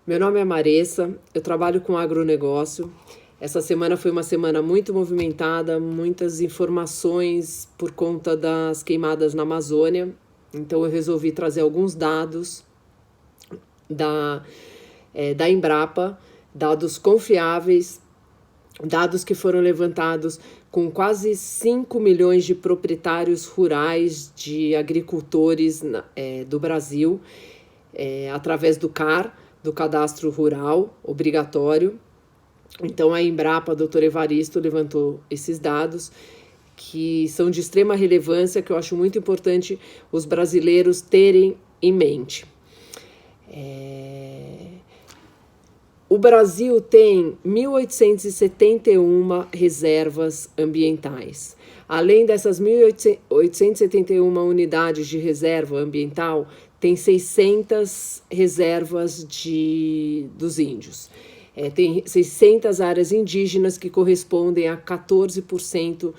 Meu nome é Maressa, eu trabalho com agronegócio. Essa semana foi uma semana muito movimentada, muitas informações por conta das queimadas na Amazônia. Então eu resolvi trazer alguns dados da Embrapa, dados confiáveis, dados que foram levantados com quase 5 milhões de proprietários rurais, de agricultores do Brasil, através do CAR, do Cadastro Rural Obrigatório. Então, a Embrapa, a doutora Evaristo, levantou esses dados que são de extrema relevância, que eu acho muito importante os brasileiros terem em mente. O Brasil tem 1.871 reservas ambientais. Além dessas 1.871 unidades de reserva ambiental, tem 600 reservas dos índios. Tem 600 áreas indígenas que correspondem a 14%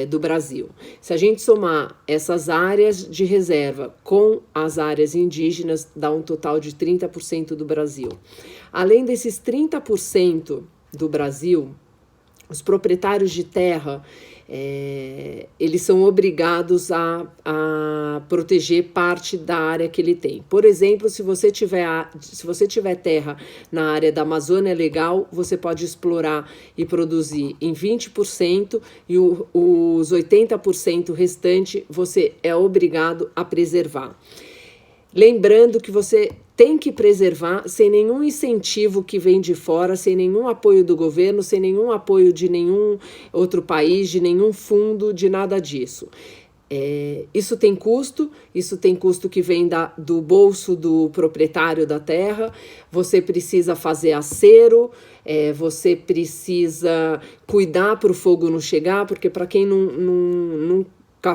do Brasil. Se a gente somar essas áreas de reserva com as áreas indígenas, dá um total de 30% do Brasil. Além desses 30% do Brasil, os proprietários de terra, eles são obrigados a proteger parte da área que ele tem. Por exemplo, se você tiver terra na área da Amazônia Legal, você pode explorar e produzir em 20% e os 80% restante você é obrigado a preservar. Lembrando que você tem que preservar sem nenhum incentivo que vem de fora, sem nenhum apoio do governo, sem nenhum apoio de nenhum outro país, de nenhum fundo, de nada disso. Isso tem custo que vem do bolso do proprietário da terra. Você precisa fazer acero, você precisa cuidar para o fogo não chegar, porque para quem nunca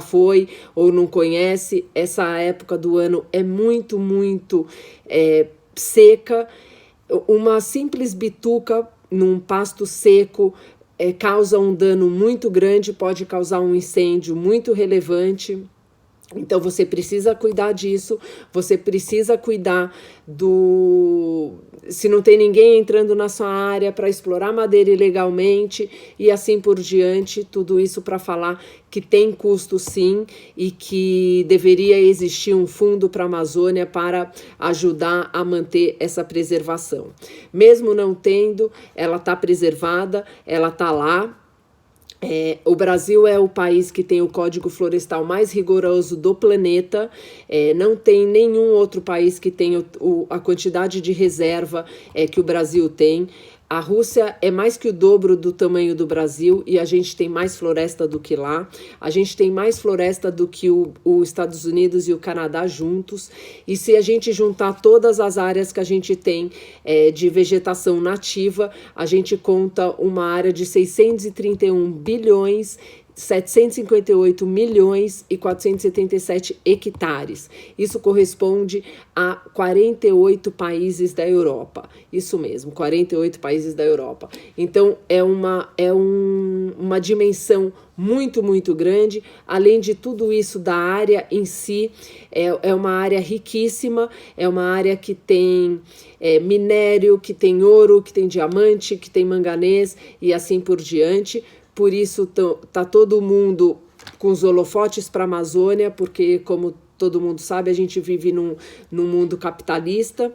foi ou não conhece, essa época do ano é muito seca. Uma simples bituca num pasto seco causa um dano muito grande, pode causar um incêndio muito relevante. Então você precisa cuidar disso, você precisa cuidar se não tem ninguém entrando na sua área para explorar madeira ilegalmente e assim por diante, tudo isso para falar que tem custo sim e que deveria existir um fundo para a Amazônia para ajudar a manter essa preservação. Mesmo não tendo, ela está preservada, ela está lá. O Brasil é o país que tem o Código Florestal mais rigoroso do planeta. Não tem nenhum outro país que tenha a quantidade de reserva que o Brasil tem. A Rússia é mais que o dobro do tamanho do Brasil e a gente tem mais floresta do que lá. A gente tem mais floresta do que os Estados Unidos e o Canadá juntos. E se a gente juntar todas as áreas que a gente tem de vegetação nativa, a gente conta uma área de 631 bilhões 758 milhões e 477 hectares. Isso corresponde a 48 países da Europa. Isso mesmo, 48 países da Europa. Então, é uma dimensão muito grande. Além de tudo isso, da área em si, é uma área riquíssima, é uma área que tem minério, que tem ouro, que tem diamante, que tem manganês e assim por diante. Por isso tá todo mundo com os holofotes para a Amazônia, porque, como todo mundo sabe, a gente vive num mundo capitalista.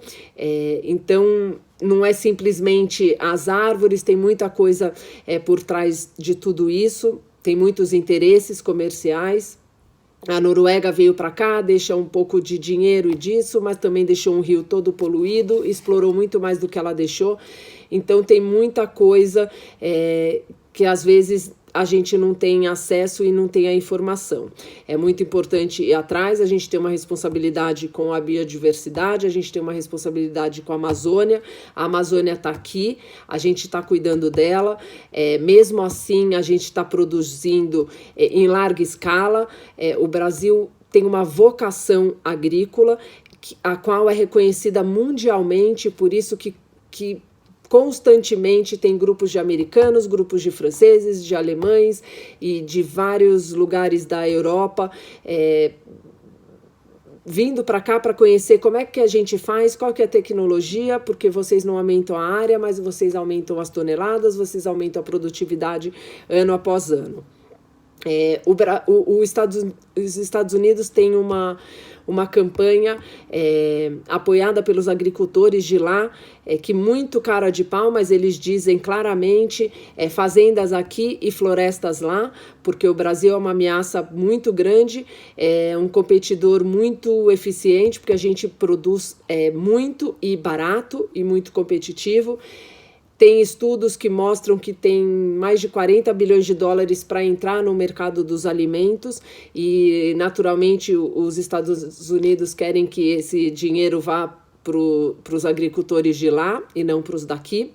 Então, não é simplesmente as árvores, tem muita coisa por trás de tudo isso, tem muitos interesses comerciais. A Noruega veio para cá, deixa um pouco de dinheiro e disso, mas também deixou um rio todo poluído, explorou muito mais do que ela deixou. Então, tem muita coisa que às vezes a gente não tem acesso e não tem a informação. É muito importante ir atrás, a gente tem uma responsabilidade com a biodiversidade, a gente tem uma responsabilidade com a Amazônia está aqui, a gente está cuidando dela, mesmo assim a gente está produzindo em larga escala. O Brasil tem uma vocação agrícola, a qual é reconhecida mundialmente, por isso que constantemente tem grupos de americanos, grupos de franceses, de alemães e de vários lugares da Europa vindo para cá para conhecer como é que a gente faz, qual que é a tecnologia, porque vocês não aumentam a área, mas vocês aumentam as toneladas, vocês aumentam a produtividade ano após ano. Os Estados Unidos têm uma campanha apoiada pelos agricultores de lá, que muito cara de pau, mas eles dizem claramente fazendas aqui e florestas lá, porque o Brasil é uma ameaça muito grande, é um competidor muito eficiente, porque a gente produz muito e barato e muito competitivo. Tem estudos que mostram que tem mais de 40 bilhões de dólares para entrar no mercado dos alimentos e, naturalmente, os Estados Unidos querem que esse dinheiro vá para os agricultores de lá e não para os daqui.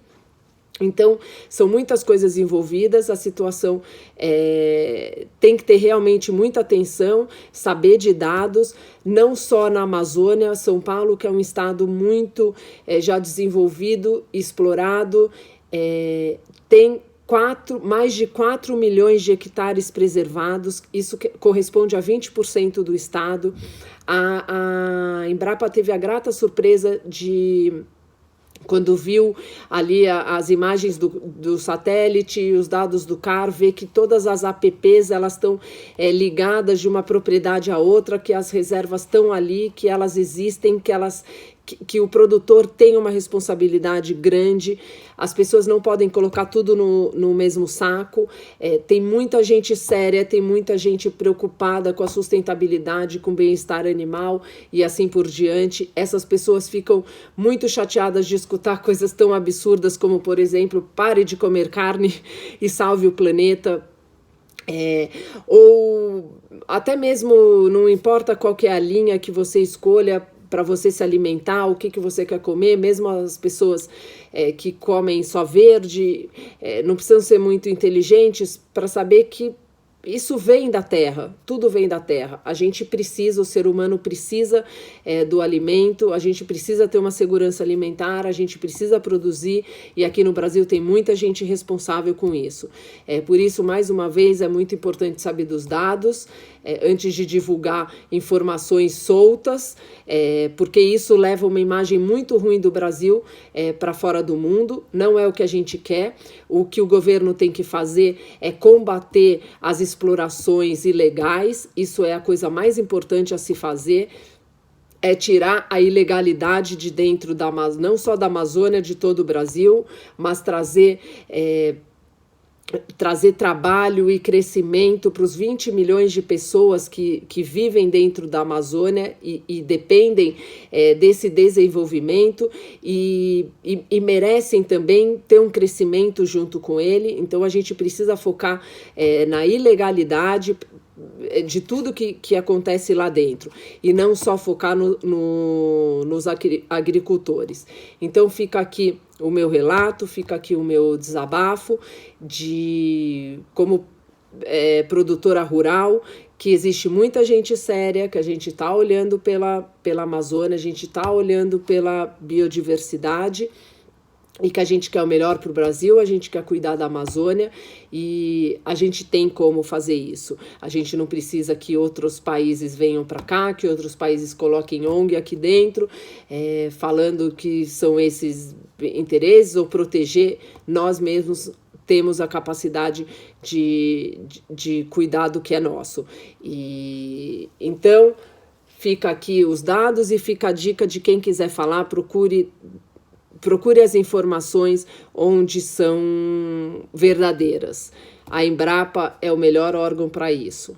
Então, são muitas coisas envolvidas, a situação tem que ter realmente muita atenção, saber de dados, não só na Amazônia. São Paulo, que é um estado muito já desenvolvido, explorado, tem mais de 4 milhões de hectares preservados, isso corresponde a 20% do estado. A Embrapa teve a grata surpresa de... Quando viu ali as imagens do satélite, os dados do CAR, vê que todas as APPs elas estão ligadas de uma propriedade à outra, que as reservas estão ali, que elas existem, que o produtor tem uma responsabilidade grande. As pessoas não podem colocar tudo no mesmo saco. Tem muita gente séria, tem muita gente preocupada com a sustentabilidade, com o bem-estar animal e assim por diante. Essas pessoas ficam muito chateadas de escutar coisas tão absurdas como, por exemplo, pare de comer carne e salve o planeta. Ou até mesmo, não importa qual que é a linha que você escolha para você se alimentar, o que você quer comer, mesmo as pessoas que comem só verde, não precisam ser muito inteligentes para saber que isso vem da terra, tudo vem da terra. A gente precisa, o ser humano precisa do alimento, a gente precisa ter uma segurança alimentar, a gente precisa produzir, e aqui no Brasil tem muita gente responsável com isso. Por isso, mais uma vez, é muito importante saber dos dados, antes de divulgar informações soltas, porque isso leva uma imagem muito ruim do Brasil para fora do mundo. Não é o que a gente quer. O que o governo tem que fazer é combater as explorações ilegais. Isso é a coisa mais importante a se fazer. É tirar a ilegalidade de dentro não só da Amazônia, de todo o Brasil, mas trazer trabalho e crescimento para os 20 milhões de pessoas que vivem dentro da Amazônia e dependem desse desenvolvimento e merecem também ter um crescimento junto com ele. Então a gente precisa focar na ilegalidade de tudo que acontece lá dentro e não só focar nos agricultores. Então fica aqui o meu relato, fica aqui o meu desabafo como produtora rural, que existe muita gente séria, que a gente está olhando pela Amazônia, a gente está olhando pela biodiversidade, e que a gente quer o melhor para o Brasil, a gente quer cuidar da Amazônia e a gente tem como fazer isso. A gente não precisa que outros países venham para cá, que outros países coloquem ONG aqui dentro, falando que são esses interesses ou proteger. Nós mesmos temos a capacidade de cuidar do que é nosso. E então, fica aqui os dados e fica a dica de quem quiser falar, procure as informações onde são verdadeiras. A Embrapa é o melhor órgão para isso.